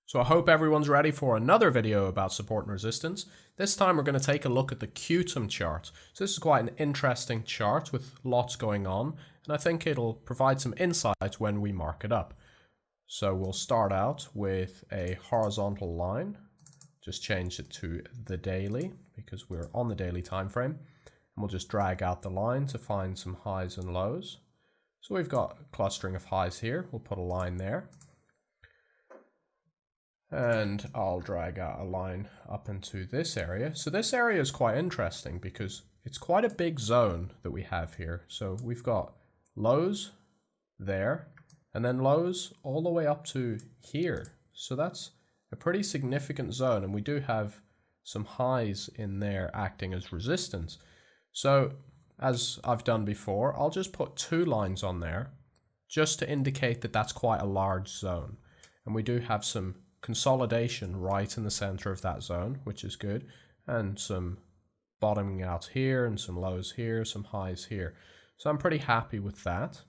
So I hope everyone's ready for another video about support and resistance. This time we're going to take a look at the QTUM chart. So this is quite an interesting chart with lots going on, and I think it'll provide some insights when we mark it up. So we'll start out with a horizontal line. Just change it to the daily because we're on the daily time frame. And we'll just drag out the line to find some highs and lows. So we've got a clustering of highs here. We'll put a line there. And I'll drag out a line up into this area. So this area is quite interesting because it's quite a big zone that we have here. So we've got lows there and then lows all the way up to here. So that's a pretty significant zone, and we do have some highs in there acting as resistance. So as I've done before, I'll just put two lines on there just to indicate that that's quite a large zone. And we do have some consolidation right in the center of that zone, which is good, and some bottoming out here and some lows here, some highs here. So I'm pretty happy with that.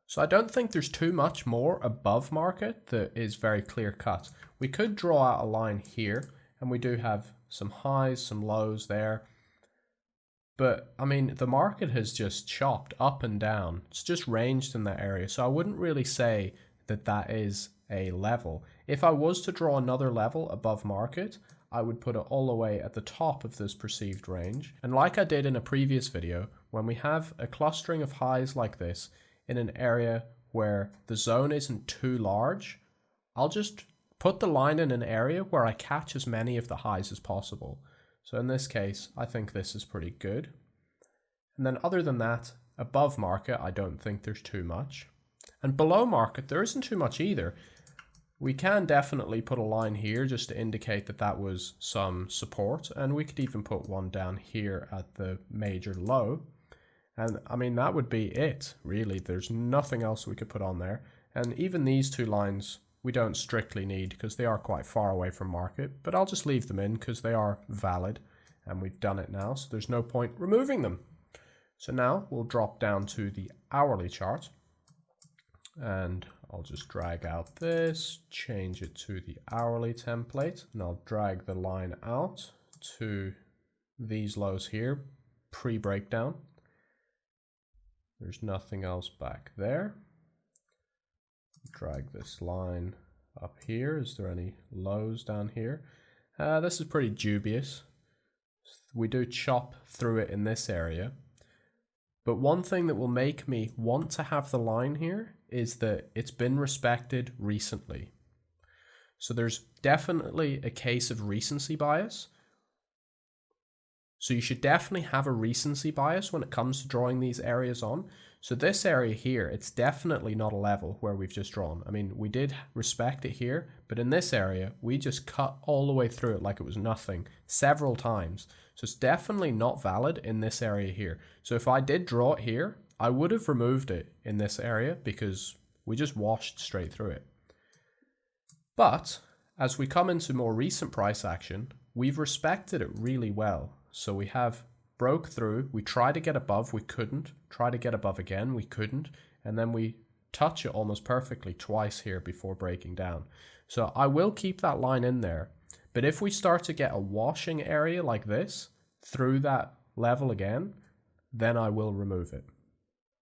So I don't think there's too much more above market that is very clear cut. We could draw out a line here, and we do have some highs, some lows there. But I mean, the market has just chopped up and down. It's just ranged in that area. So I wouldn't really say that that is a level. If I was to draw another level above market, I would put it all the way at the top of this perceived range. And like I did in a previous video, when we have a clustering of highs like this in an area where the zone isn't too large, I'll just put the line in an area where I catch as many of the highs as possible. So in this case, I think this is pretty good. And then other than that, above market, I don't think there's too much. And below market, there isn't too much either. We can definitely put a line here just to indicate that that was some support, and we could even put one down here at the major low. And I mean, that would be it, really. There's nothing else we could put on there. And even these two lines, we don't strictly need because they are quite far away from market, but I'll just leave them in because they are valid and we've done it now, so there's no point removing them. So now we'll drop down to the hourly chart. And I'll just drag out this, change it to the hourly template, and I'll drag the line out to these lows here, pre-breakdown. There's nothing else back there. Drag this line up here. Is there any lows down here? This is pretty dubious. We do chop through it in this area. But one thing that will make me want to have the line here is that it's been respected recently. So there's definitely a case of recency bias. So you should definitely have a recency bias when it comes to drawing these areas on. So this area here, it's definitely not a level where we've just drawn. I mean, we did respect it here, but in this area, we just cut all the way through it like it was nothing several times. So it's definitely not valid in this area here. So if I did draw it here, I would have removed it in this area because we just washed straight through it. But as we come into more recent price action, we've respected it really well. So we have broke through, we tried to get above, we couldn't, try to get above again, we couldn't, and then we touch it almost perfectly twice here before breaking down. So I will keep that line in there, but if we start to get a washing area like this through that level again, then I will remove it.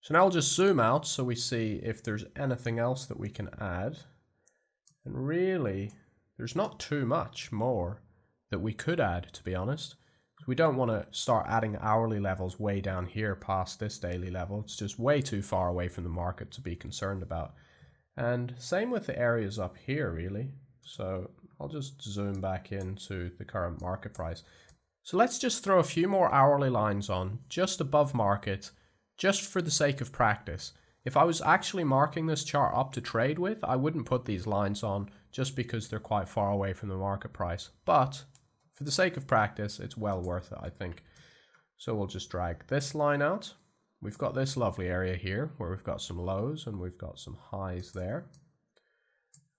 So now I'll just zoom out so we see if there's anything else that we can add. And really, there's not too much more that we could add, to be honest. We don't want to start adding hourly levels way down here past this daily level. It's just way too far away from the market to be concerned about. And same with the areas up here, really. So I'll just zoom back into the current market price. So let's just throw a few more hourly lines on just above market, just for the sake of practice. If I was actually marking this chart up to trade with, I wouldn't put these lines on just because they're quite far away from the market price. But for the sake of practice, it's well worth it, I think. So we'll just drag this line out. We've got this lovely area here where we've got some lows and we've got some highs there.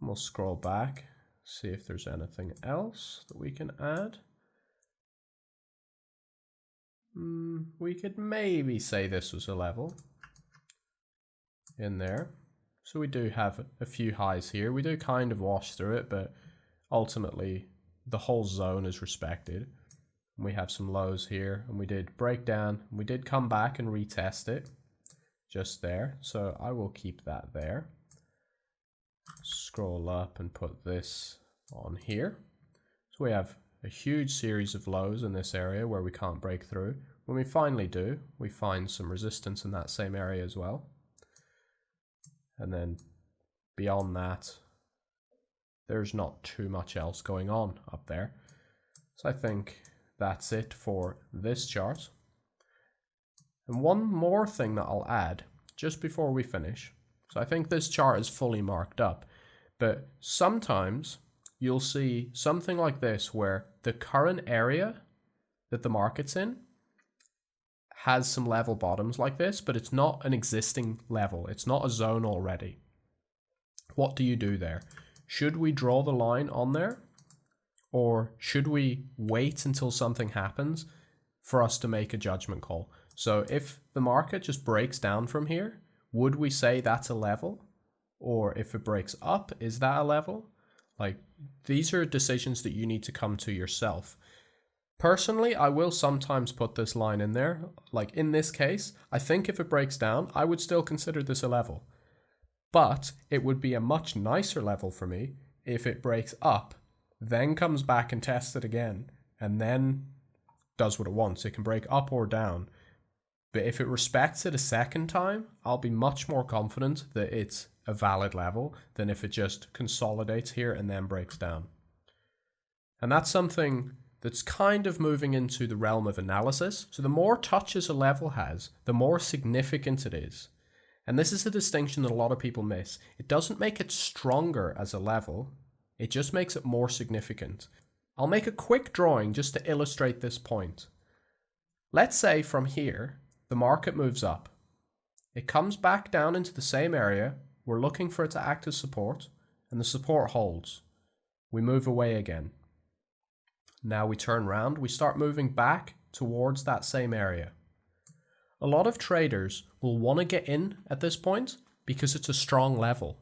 And we'll scroll back, see if there's anything else that we can add. We could maybe say this was a level in there. So we do have a few highs here. We do kind of wash through it, but ultimately the whole zone is respected. We have some lows here, and we did break down. We did come back and retest it just there. So I will keep that there. Scroll up and put this on here. So we have a huge series of lows in this area where we can't break through. When we finally do, we find some resistance in that same area as well. And then beyond that, there's not too much else going on up there. So I think that's it for this chart. And one more thing that I'll add just before we finish. So I think this chart is fully marked up, but sometimes you'll see something like this where the current area that the market's in has some level bottoms like this, but it's not an existing level. It's not a zone already. What do you do there? Should we draw the line on there? Or should we wait until something happens for us to make a judgment call? So if the market just breaks down from here, would we say that's a level? Or if it breaks up, is that a level? Like, these are decisions that you need to come to yourself. Personally, I will sometimes put this line in there. Like in this case, I think if it breaks down, I would still consider this a level. But it would be a much nicer level for me if it breaks up, then comes back and tests it again, and then does what it wants. It can break up or down. But if it respects it a second time, I'll be much more confident that it's a valid level than if it just consolidates here and then breaks down. And that's something that's kind of moving into the realm of analysis. So the more touches a level has, the more significant it is. And this is a distinction that a lot of people miss. It doesn't make it stronger as a level. It just makes it more significant. I'll make a quick drawing just to illustrate this point. Let's say from here, the market moves up. It comes back down into the same area. We're looking for it to act as support, and the support holds. We move away again. Now we turn around, we start moving back towards that same area. A lot of traders will want to get in at this point because it's a strong level.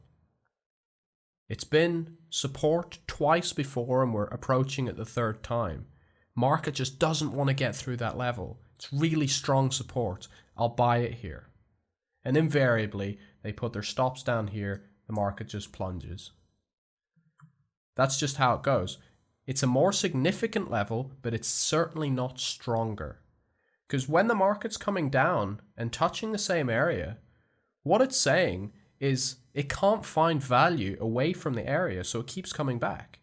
It's been support twice before and we're approaching it the third time. Market just doesn't want to get through that level. It's really strong support. I'll buy it here. And invariably, they put their stops down here, the market just plunges. That's just how it goes. It's a more significant level, but it's certainly not stronger. Because when the market's coming down and touching the same area, what it's saying is it can't find value away from the area, so it keeps coming back.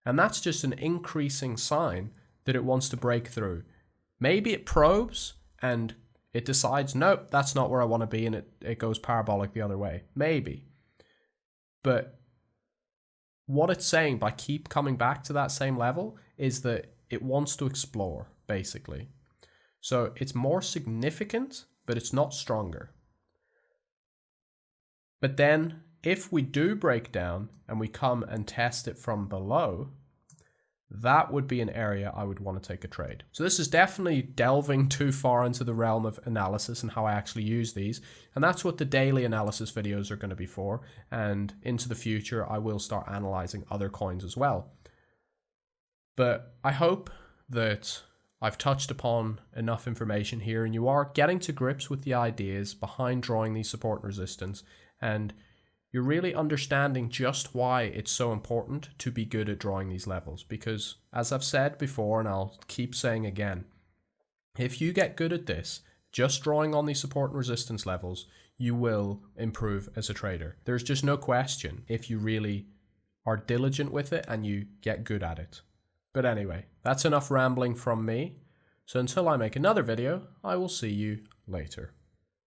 And that's just an increasing sign that it wants to break through. Maybe it probes and it decides, nope, that's not where I want to be, and it goes parabolic the other way. Maybe. But what it's saying by keep coming back to that same level is that it wants to explore, basically. So it's more significant, but it's not stronger. But then if we do break down and we come and test it from below, that would be an area I would want to take a trade. So this is definitely delving too far into the realm of analysis and how I actually use these. And that's what the daily analysis videos are going to be for. And into the future, I will start analyzing other coins as well. But I hope that I've touched upon enough information here and you are getting to grips with the ideas behind drawing these support and resistance, and you're really understanding just why it's so important to be good at drawing these levels. Because as I've said before, and I'll keep saying again, if you get good at this, just drawing on these support and resistance levels, you will improve as a trader. There's just no question if you really are diligent with it and you get good at it. But anyway, that's enough rambling from me. So until I make another video, I will see you later.